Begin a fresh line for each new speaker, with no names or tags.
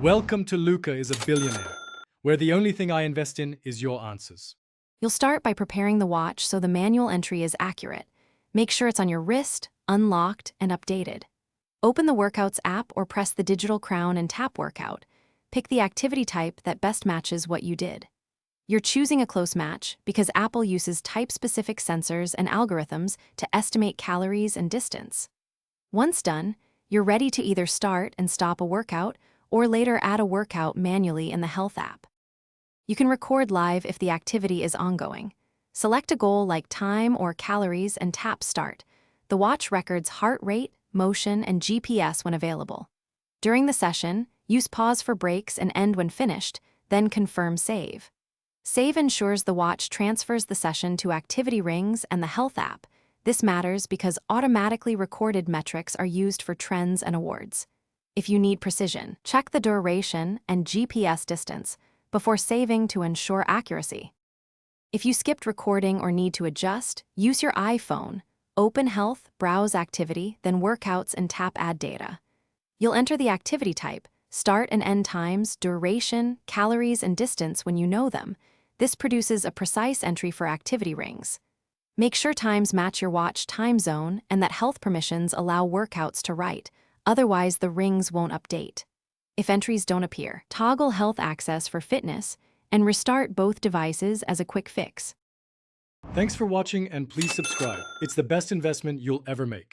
Welcome to Luca is a Billionaire, where the only thing I invest in is your answers.
You'll start by preparing the watch so the manual entry is accurate. Make sure it's on your wrist, unlocked, and updated. Open the Workouts app or press the digital crown and tap Workout. Pick the activity type that best matches what you did. You're choosing a close match because Apple uses type-specific sensors and algorithms to estimate calories and distance. Once done, you're ready to either start and stop a workout or later add a workout manually in the Health app. You can record live if the activity is ongoing. Select a goal like time or calories and tap Start. The watch records heart rate, motion, and GPS when available. During the session, use pause for breaks and end when finished, then confirm save. Save ensures the watch transfers the session to activity rings and the Health app. This matters because automatically recorded metrics are used for trends and awards. If you need precision, check the duration and GPS distance before saving to ensure accuracy. If you skipped recording or need to adjust, use your iPhone. Open Health, browse activity, then workouts and tap Add data. You'll enter the activity type, start and end times, duration, calories, and distance when you know them. This produces a precise entry for activity rings. Make sure times match your watch time zone and that health permissions allow workouts to write, otherwise the rings won't update. If entries don't appear, toggle health access for fitness and restart both devices as a quick fix.
Thanks for watching and please subscribe. It's the best investment you'll ever make.